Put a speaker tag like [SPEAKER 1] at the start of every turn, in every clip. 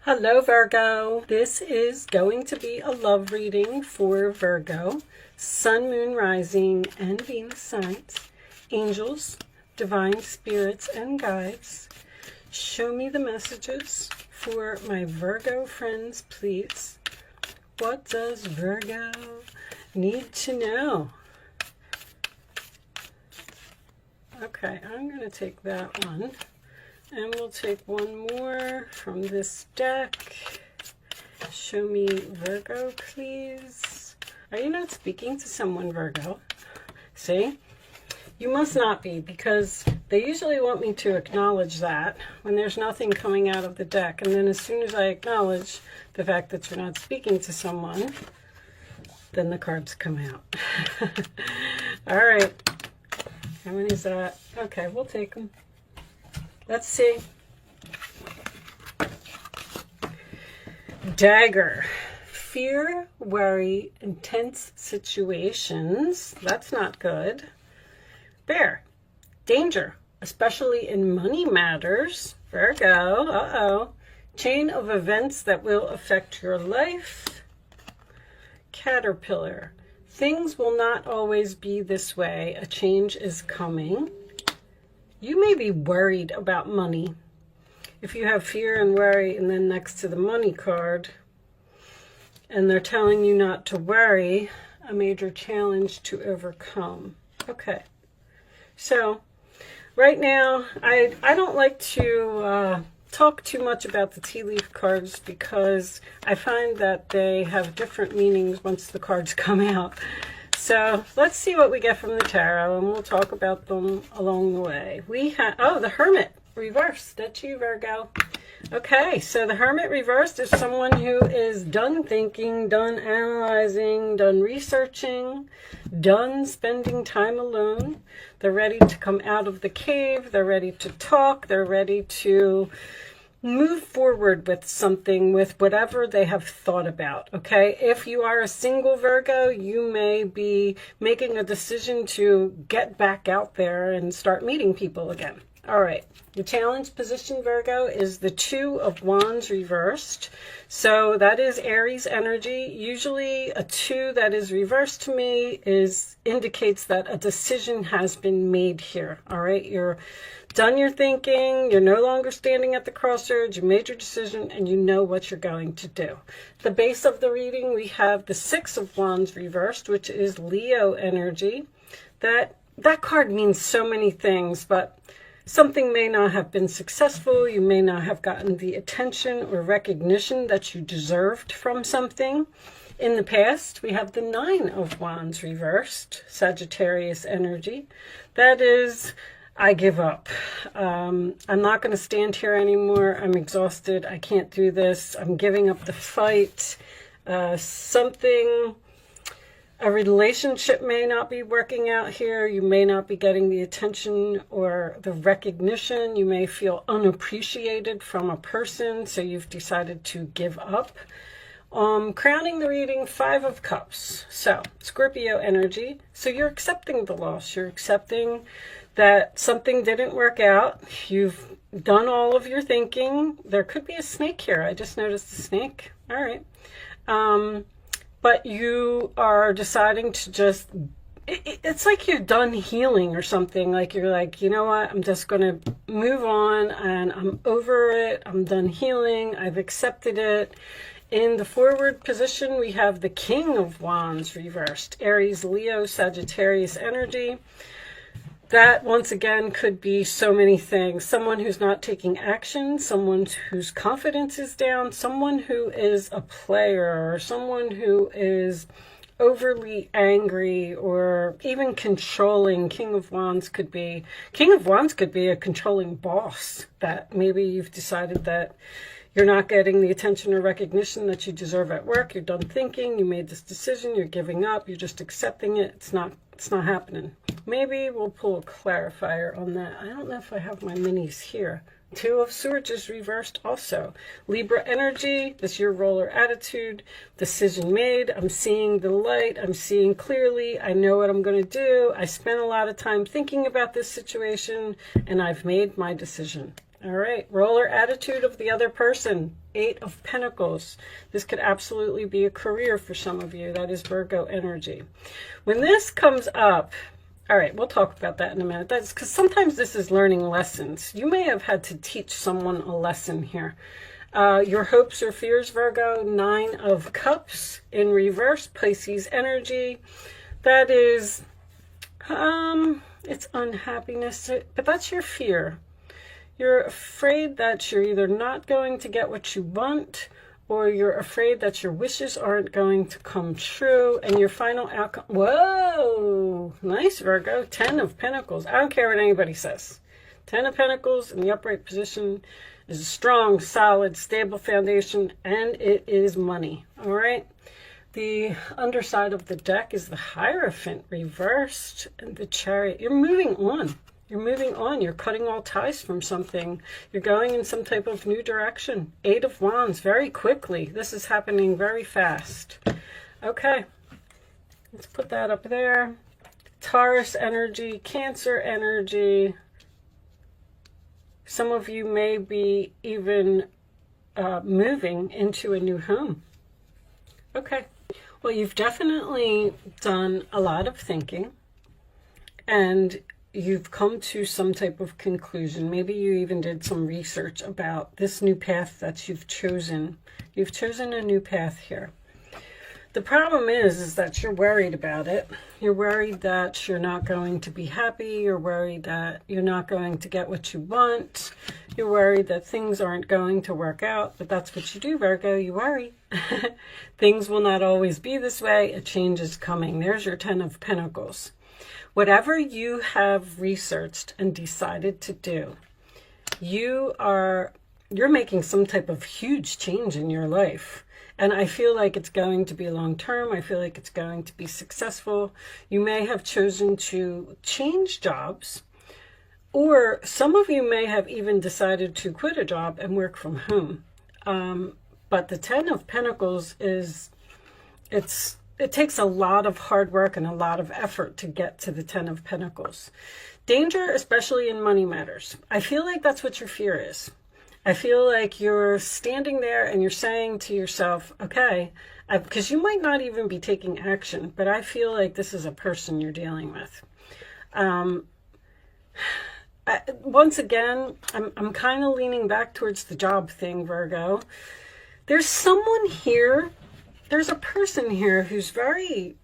[SPEAKER 1] Hello Virgo, this is going to be a love reading for Virgo, Sun, Moon, Rising, and Venus signs. Angels, divine spirits, and guides, show me the messages for my Virgo friends, please. What does Virgo need to know? Okay, I'm going to take that one. And we'll take one more from this deck. Show me Virgo, please. Are you not speaking to someone, Virgo? See? You must not be, because they usually want me to acknowledge that when there's nothing coming out of the deck. And then as soon as I acknowledge the fact that you're not speaking to someone, then the cards come out. All right. How many is that? Okay, we'll take them. Let's see. Dagger. Fear, worry, intense situations. That's not good. Bear. Danger, especially in money matters. Virgo. Uh-oh. Chain of events that will affect your life. Caterpillar. Things will not always be this way. A change is coming. You may be worried about money. If you have fear and worry and then next to the money card, and they're telling you not to worry, a major challenge to overcome. Okay, so right now, I don't like to talk too much about the tea leaf cards because I find that they have different meanings once the cards come out. So let's see what we get from the tarot, and we'll talk about them along the way. We have, oh, the Hermit reversed. That's you, Virgo. Okay, so the Hermit reversed is someone who is done thinking, done analyzing, done researching, done spending time alone. They're ready to come out of the cave. They're ready to talk. They're ready to move forward with something, with whatever they have thought about. Okay, if you are a single Virgo, you may be making a decision to get back out there and start meeting people again. All right, the challenge position, Virgo, is the Two of Wands reversed. So that is Aries energy. Usually a 2 that is reversed to me indicates that a decision has been made here. All right, you're done your thinking, you're no longer standing at the crossroads, you made your decision, and you know what you're going to do. The base of the reading, we have the Six of Wands reversed, which is Leo energy. That card means so many things, but something may not have been successful. You may not have gotten the attention or recognition that you deserved from something. In the past, we have the Nine of Wands reversed, Sagittarius energy. That is, I give up. I'm not going to stand here anymore. I'm exhausted. I can't do this. I'm giving up the fight. A relationship may not be working out here. You may not be getting the attention or the recognition. You may feel unappreciated from a person, so you've decided to give up. Crowning the reading, Five of Cups. So, Scorpio energy. So you're accepting the loss. You're accepting that something didn't work out. You've done all of your thinking. There could be a snake here. I just noticed a snake. All right. But you are deciding to just, it's like you're done healing or something. Like you're like, you know what? I'm just going to move on and I'm over it. I'm done healing. I've accepted it. In the forward position, we have the King of Wands reversed. Aries, Leo, Sagittarius energy. That, once again, could be so many things. Someone who's not taking action, someone whose confidence is down, someone who is a player, or someone who is overly angry or even controlling. King of Wands could be a controlling boss, that maybe you've decided that you're not getting the attention or recognition that you deserve at work. You're done thinking. You made this decision. You're giving up. You're just accepting it. It's not happening. Maybe we'll pull a clarifier on that. I don't know if I have my minis here. Two of Swords is reversed also. Libra energy, this is your roller attitude. Decision made. I'm seeing the light. I'm seeing clearly. I know what I'm going to do. I spent a lot of time thinking about this situation, and I've made my decision. All right, roller attitude of the other person, 8 of Pentacles. This could absolutely be a career for some of you. That is Virgo energy. When this comes up, all right, we'll talk about that in a minute. That's because sometimes this is learning lessons. You may have had to teach someone a lesson here. Your hopes or fears, Virgo, 9 of Cups in reverse, Pisces energy. That is, it's unhappiness, but that's your fear. You're afraid that you're either not going to get what you want, or you're afraid that your wishes aren't going to come true, and your final outcome. Whoa, nice, Virgo. 10 of Pentacles. I don't care what anybody says. 10 of Pentacles in the upright position is a strong, solid, stable foundation, and it is money. All right. The underside of the deck is the Hierophant reversed, and the Chariot. You're moving on. You're moving on. You're cutting all ties from something. You're going in some type of new direction. 8 of Wands, very quickly. This is happening very fast. Okay. Let's put that up there. Taurus energy, Cancer energy. Some of you may be even moving into a new home. Okay. Well, you've definitely done a lot of thinking, and you've come to some type of conclusion. Maybe you even did some research about this new path that you've chosen. You've chosen a new path here. The problem is that you're worried about it. You're worried that you're not going to be happy. You're worried that you're not going to get what you want. You're worried that things aren't going to work out. But that's what you do, Virgo. You worry. Things will not always be this way. A change is coming. There's your 10 of Pentacles. Whatever you have researched and decided to do, you're making some type of huge change in your life. And I feel like it's going to be long term. I feel like it's going to be successful. You may have chosen to change jobs, or some of you may have even decided to quit a job and work from home. But the 10 of Pentacles it takes a lot of hard work and a lot of effort to get to the 10 of Pentacles. Danger, especially in money matters. I feel like that's what your fear is. I feel like you're standing there and you're saying to yourself, okay, because you might not even be taking action, but I feel like this is a person you're dealing with. Once again, I'm kind of leaning back towards the job thing, Virgo. There's someone here. There's a person here who's very,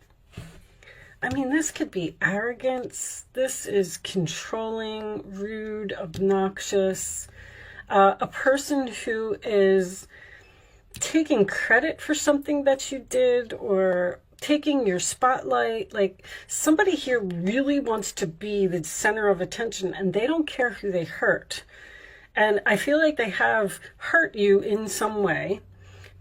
[SPEAKER 1] I mean, this could be arrogance. This is controlling, rude, obnoxious. A person who is taking credit for something that you did, or taking your spotlight. Like, somebody here really wants to be the center of attention, and they don't care who they hurt. And I feel like they have hurt you in some way,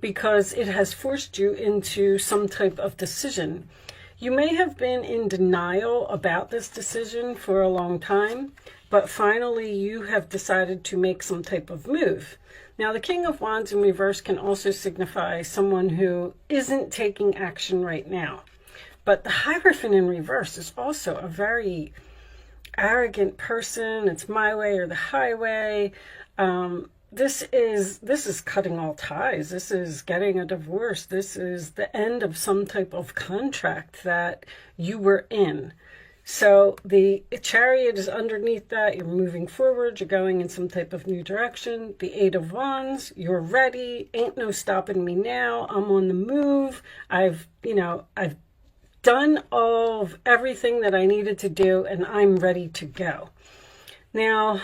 [SPEAKER 1] because it has forced you into some type of decision. You may have been in denial about this decision for a long time, but finally you have decided to make some type of move. Now, the King of Wands in reverse can also signify someone who isn't taking action right now. But the Hierophant in reverse is also a very arrogant person. It's my way or the highway. This is cutting all ties. This is getting a divorce. This is the end of some type of contract that you were in. So the Chariot is underneath that. You're moving forward. You're going in some type of new direction. The 8 of Wands, you're ready. Ain't no stopping me now. I'm on the move. I've done all of everything that I needed to do, and I'm ready to go. Now,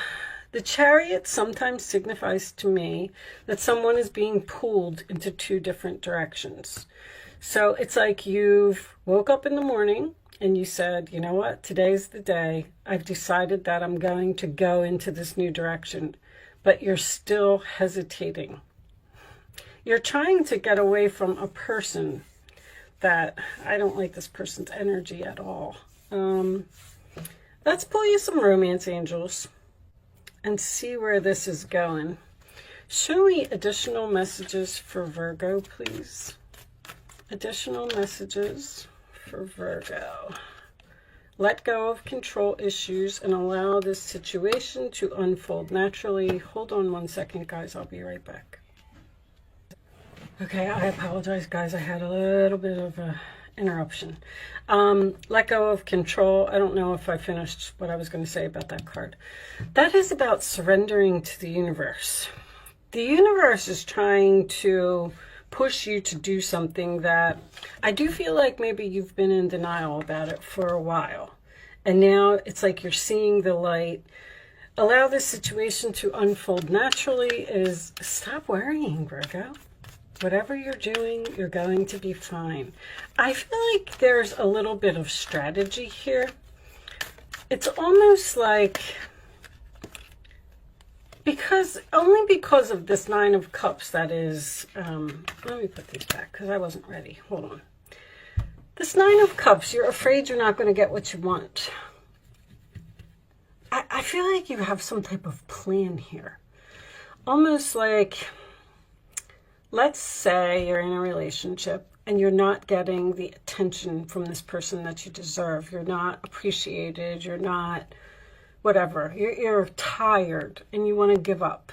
[SPEAKER 1] the Chariot sometimes signifies to me that someone is being pulled into 2 different directions. So it's like you've woke up in the morning and you said, you know what, today's the day. I've decided that I'm going to go into this new direction, but you're still hesitating. You're trying to get away from a person that, I don't like this person's energy at all. Let's pull you some romance angels and see where this is going. Show me additional messages for Virgo, please. Additional messages for Virgo. Let go of control issues and allow this situation to unfold naturally. Hold on one second, guys. I'll be right back. Okay, I apologize, guys. I had a little bit of a interruption. Let go of control. I don't know if I finished what I was going to say about that card. That is about surrendering to the universe. The universe is trying to push you to do something that I do feel like maybe you've been in denial about it for a while. And now it's like you're seeing the light. Allow this situation to unfold naturally is stop worrying, Virgo. Whatever you're doing, you're going to be fine. I feel like there's a little bit of strategy here. It's almost like, only because of this Nine of Cups that is, let me put these back because I wasn't ready. Hold on. This Nine of Cups, you're afraid you're not going to get what you want. I feel like you have some type of plan here. Almost like, let's say you're in a relationship and you're not getting the attention from this person that you deserve. You're not appreciated. You're not whatever. You're tired and you want to give up.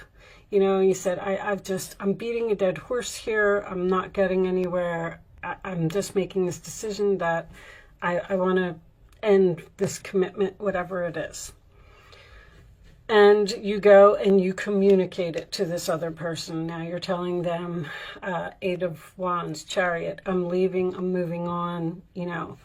[SPEAKER 1] You know, you said, I'm beating a dead horse here. I'm not getting anywhere. I'm just making this decision that I want to end this commitment, whatever it is. And you go and you communicate it to this other person. Now you're telling them, Eight of Wands, Chariot, I'm leaving, I'm moving on, you know.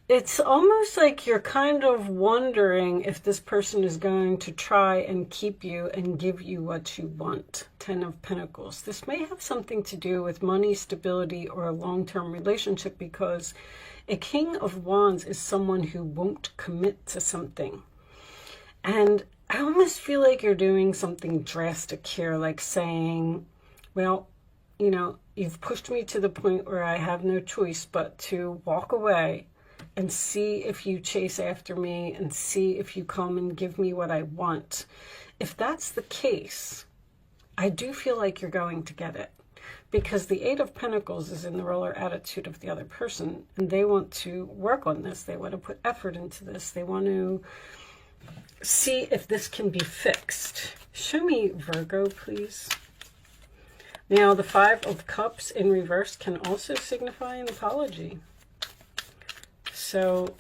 [SPEAKER 1] It's almost like you're kind of wondering if this person is going to try and keep you and give you what you want. Ten of Pentacles. This may have something to do with money, stability, or a long-term relationship, because a King of Wands is someone who won't commit to something. And I almost feel like you're doing something drastic here, like saying, well, you know, you've pushed me to the point where I have no choice but to walk away and see if you chase after me and see if you come and give me what I want. If that's the case, I do feel like you're going to get it, because the Eight of Pentacles is in the roller attitude of the other person, and they want to work on this. They want to put effort into this. They want to see if this can be fixed. Show me Virgo, please. Now, the Five of Cups in reverse can also signify an apology. So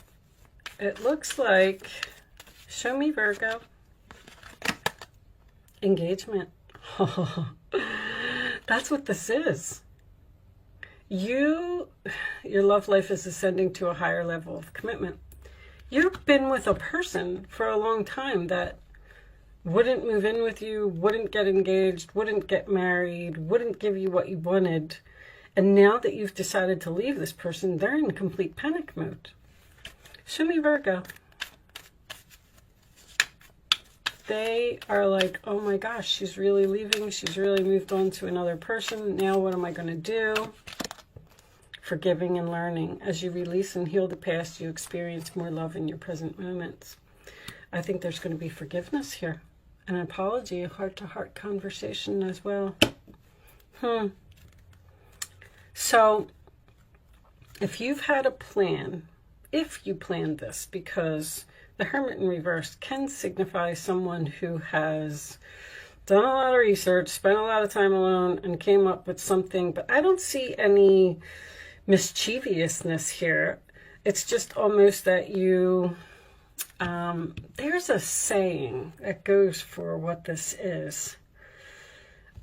[SPEAKER 1] it looks like, show me Virgo. Engagement. That's what this is. Your love life is ascending to a higher level of commitment. You've been with a person for a long time that wouldn't move in with you, wouldn't get engaged, wouldn't get married, wouldn't give you what you wanted. And now that you've decided to leave this person, they're in complete panic mode. Show me Virgo. They are like, oh my gosh, she's really leaving. She's really moved on to another person. Now what am I going to do? Forgiving and learning. As you release and heal the past, you experience more love in your present moments. I think there's going to be forgiveness here. An apology, a heart-to-heart conversation as well. So, if you've had a plan, if you planned this, because the Hermit in reverse can signify someone who has done a lot of research, spent a lot of time alone, and came up with something, but I don't see any mischievousness here. It's just almost that you, there's a saying that goes for what this is.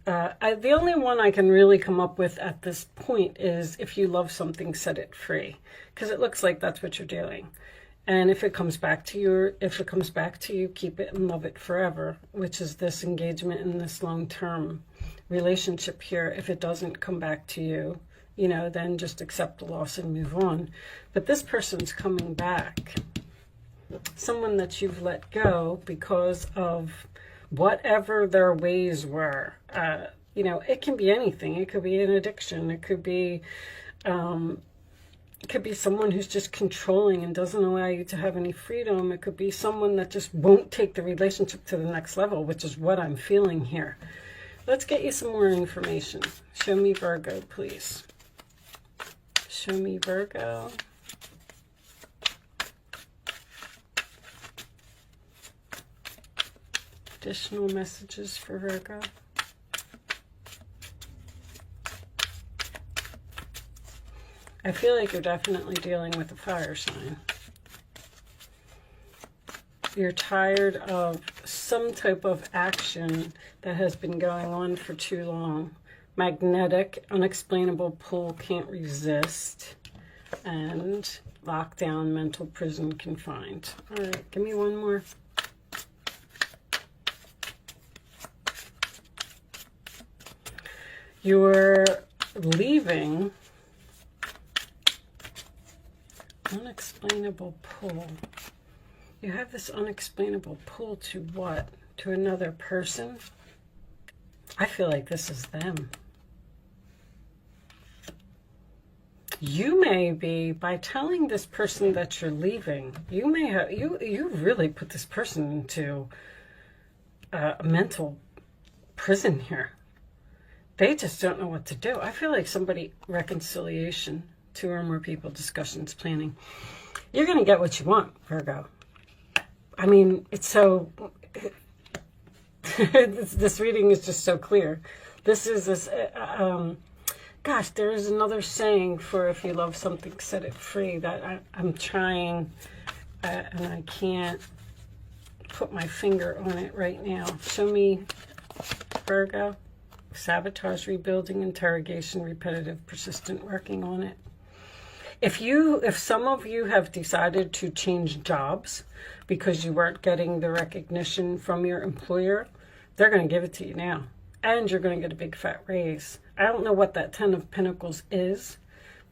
[SPEAKER 1] The only one I can really come up with at this point is, if you love something, set it free, because it looks like that's what you're doing. And if it comes back to you, keep it and love it forever, which is this engagement in this long-term relationship here. If it doesn't come back to you, you know, then just accept the loss and move on. But this person's coming back. Someone that you've let go because of whatever their ways were. You know, it can be anything. It could be an addiction. It could be someone who's just controlling and doesn't allow you to have any freedom. It could be someone that just won't take the relationship to the next level, which is what I'm feeling here. Let's get you some more information. Show me Virgo, please. Show me Virgo. Additional messages for Virgo. I feel like you're definitely dealing with a fire sign. You're tired of some type of action that has been going on for too long. Magnetic, unexplainable pull, can't resist. And lockdown, mental prison, confined. All right, give me one more. You're leaving. Unexplainable pull. You have this unexplainable pull to what? To another person? I feel like this is them. You may be, by telling this person that you're leaving, you may have, you really put this person into a mental prison here. They just don't know what to do. I feel like somebody, reconciliation, 2 or more people, discussions, planning. You're going to get what you want, Virgo. I mean, it's so, this reading is just so clear. This is this, gosh, there is another saying for if you love something, set it free, that I'm trying, and I can't put my finger on it right now. Show me, Virgo. Sabotage, rebuilding, interrogation, repetitive, persistent, working on it. If some of you have decided to change jobs because you weren't getting the recognition from your employer, they're going to give it to you now. And you're going to get a big fat raise. I don't know what that 10 of Pentacles is,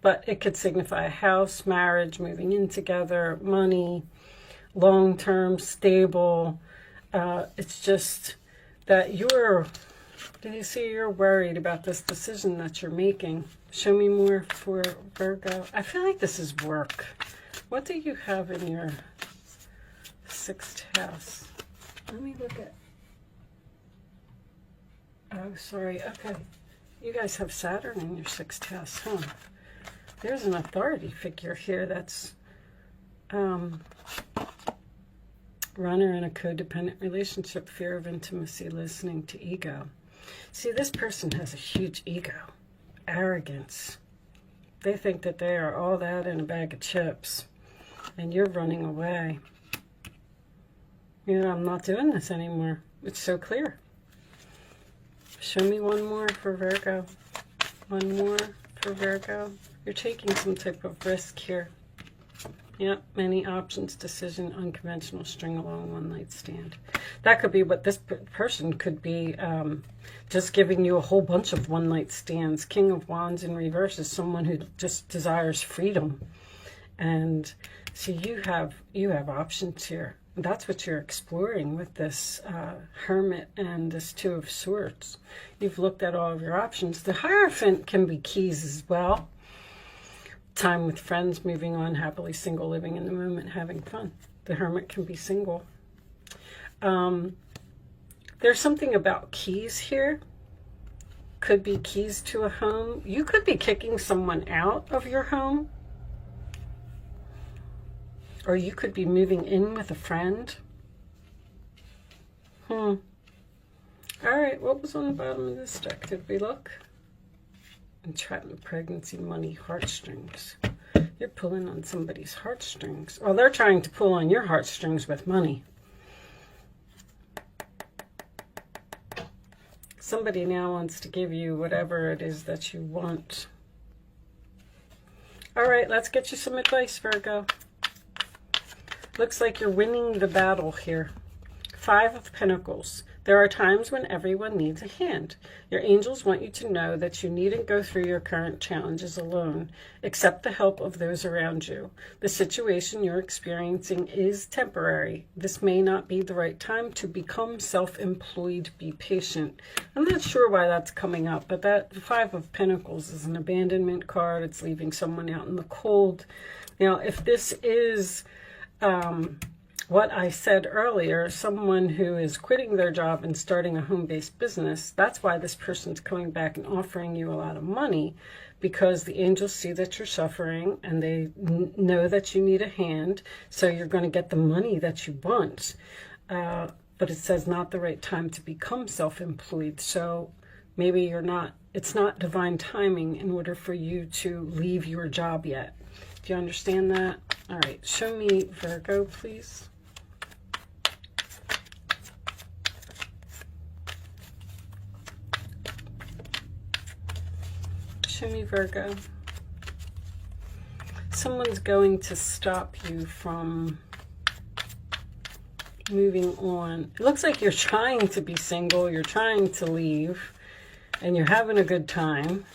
[SPEAKER 1] but it could signify a house, marriage, moving in together, money, long-term, stable. It's just that you're, do you see, you're worried about this decision that you're making. Show me more for Virgo. I feel like this is work. What do you have in your 6th house? Let me look at, oh, sorry, okay. You guys have Saturn in your 6th house, huh? There's an authority figure here that's runner in a codependent relationship, fear of intimacy, listening to ego. See, this person has a huge ego, arrogance. They think that they are all that in a bag of chips, and you're running away. You know, I'm not doing this anymore. It's so clear. Show me one more for Virgo. One more for Virgo. You're taking some type of risk here. Yep, many options, decision, unconventional, string along, one night stand. That could be what this person could be, just giving you a whole bunch of one night stands. King of Wands in reverse is someone who just desires freedom. And so you have options here. That's what you're exploring with this Hermit and this 2 of Swords. You've looked at all of your options. The Hierophant can be keys as well. Time with friends, moving on, happily single, living in the moment, having fun. The Hermit can be single. There's something about keys here. Could be keys to a home. You could be kicking someone out of your home. Or you could be moving in with a friend. All right, what was on the bottom of this deck? Did we look? Entrapment, pregnancy, money, heartstrings. You're pulling on somebody's heartstrings. Well, they're trying to pull on your heartstrings with money. Somebody now wants to give you whatever it is that you want. All right, let's get you some advice, Virgo. Looks like you're winning the battle here. 5 of Pentacles. There are times when everyone needs a hand. Your angels want you to know that you needn't go through your current challenges alone. Accept the help of those around you. The situation you're experiencing is temporary. This may not be the right time to become self-employed. Be patient. I'm not sure why that's coming up, but that 5 of Pentacles is an abandonment card. It's leaving someone out in the cold. Now, if this is what I said earlier, someone who is quitting their job and starting a home-based business, that's why this person's coming back and offering you a lot of money, because the angels see that you're suffering and they know that you need a hand, so you're going to get the money that you want. but it says not the right time to become self-employed. So maybe it's not divine timing in order for you to leave your job yet. Do you understand that? All right, show me Virgo, please. Show me Virgo. Someone's going to stop you from moving on. It looks like you're trying to be single, you're trying to leave, and you're having a good time.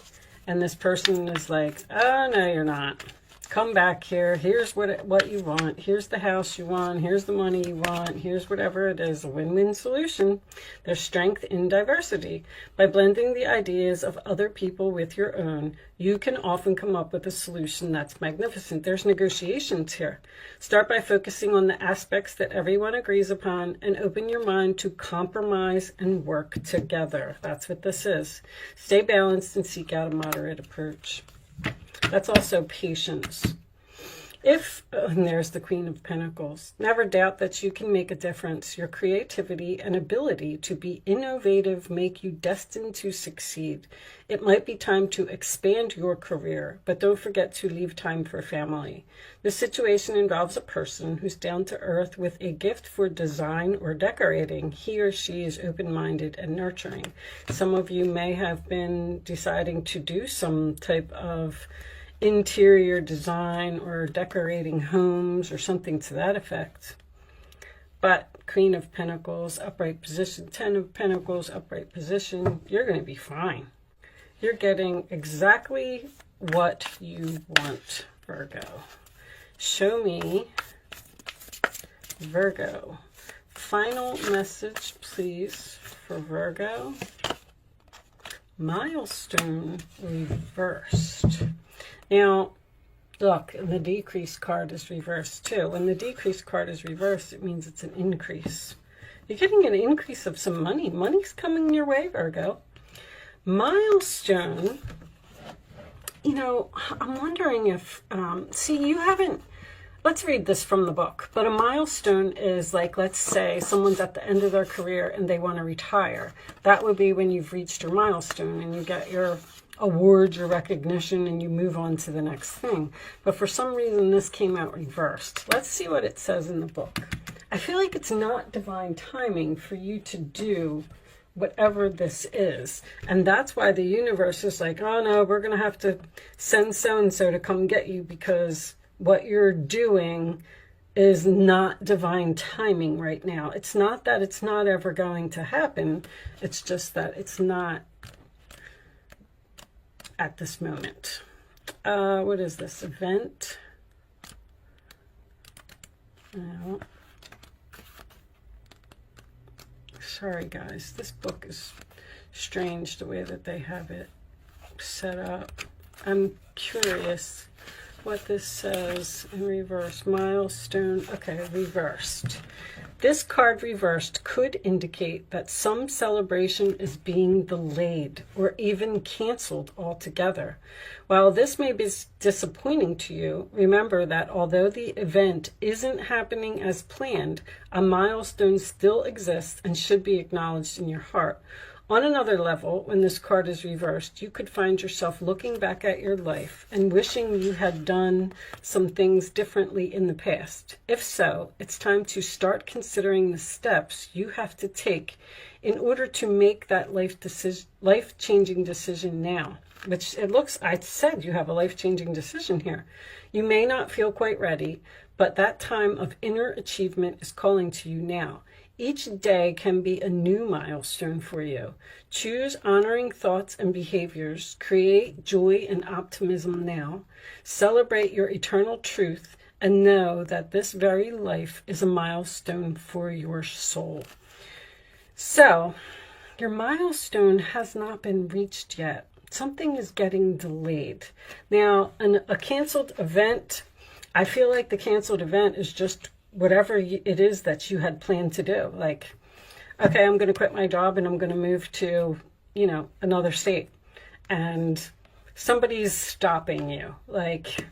[SPEAKER 1] And this person is like, oh, no, you're not. Come back here. Here's what you want. Here's the house you want. Here's the money you want. Here's whatever it is. A win-win solution. There's strength in diversity. By blending the ideas of other people with your own, you can often come up with a solution that's magnificent. There's negotiations here. Start by focusing on the aspects that everyone agrees upon and open your mind to compromise and work together. That's what this is. Stay balanced and seek out a moderate approach. That's also patience. And there's the Queen of Pentacles. Never doubt that you can make a difference. Your creativity and ability to be innovative make you destined to succeed. It might be time to expand your career, but don't forget to leave time for family. This situation involves a person who's down to earth with a gift for design or decorating. He or she is open-minded and nurturing. Some of you may have been deciding to do some type of interior design or decorating homes or something to that effect. But Queen of Pentacles, upright position, 10 of Pentacles, upright position, you're going to be fine. You're getting exactly what you want, Virgo. Show me Virgo. Final message, please, for Virgo. Milestone reversed. Now, look, and the decrease card is reversed too. When the decrease card is reversed, it means it's an increase. You're getting an increase of some money. Money's coming your way, Virgo. Milestone, you know, I'm wondering if, see, you haven't, let's read this from the book. But a milestone is like, let's say someone's at the end of their career and they want to retire. That would be when you've reached your milestone and you get your awards, your recognition, and you move on to the next thing. But for some reason, this came out reversed. Let's see what it says in the book. I feel like it's not divine timing for you to do whatever this is. And that's why the universe is like, oh no, we're going to have to send so-and-so to come get you because what you're doing is not divine timing right now. It's not that it's not ever going to happen. It's just that it's not at this moment. What is this? Event? No. Sorry, guys. This book is strange the way that they have it set up. I'm curious what this says in reverse. Milestone. Okay, reversed. This card reversed could indicate that some celebration is being delayed or even canceled altogether. While this may be disappointing to you, remember that although the event isn't happening as planned, a milestone still exists and should be acknowledged in your heart. On another level, when this card is reversed, you could find yourself looking back at your life and wishing you had done some things differently in the past. If so, it's time to start considering the steps you have to take in order to make that life-changing decision now. Which it looks, I said you have a life-changing decision here. You may not feel quite ready, but that time of inner achievement is calling to you now. Each day can be a new milestone for you. Choose honoring thoughts and behaviors. Create joy and optimism now. Celebrate your eternal truth and know that this very life is a milestone for your soul. So, your milestone has not been reached yet. Something is getting delayed. Now, a canceled event, I feel like the canceled event is just whatever it is that you had planned to do. Like, okay, I'm going to quit my job and I'm going to move to, you know, another state. And somebody's stopping you. Like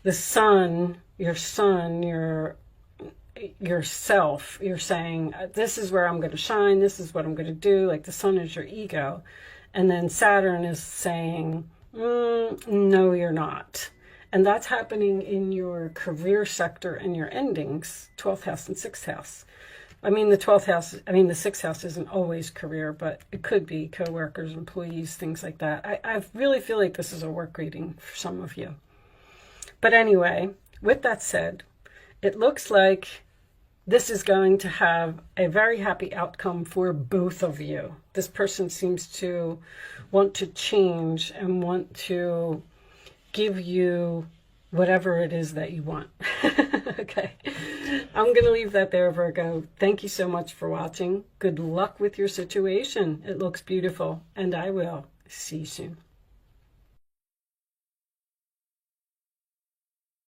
[SPEAKER 1] the son, your yourself. You're saying, this is where I'm going to shine. This is what I'm going to do. Like the sun is your ego. And then Saturn is saying, no, you're not. And that's happening in your career sector and your endings, 12th house and 6th house. I mean, the 12th house, I mean, the 6th house isn't always career, but it could be coworkers, employees, things like that. I really feel like this is a work reading for some of you. But anyway, with that said, it looks like this is going to have a very happy outcome for both of you. This person seems to want to change and want to give you whatever it is that you want. Okay, I'm going to leave that there, Virgo. Thank you so much for watching. Good luck with your situation. It looks beautiful, and I will see you soon.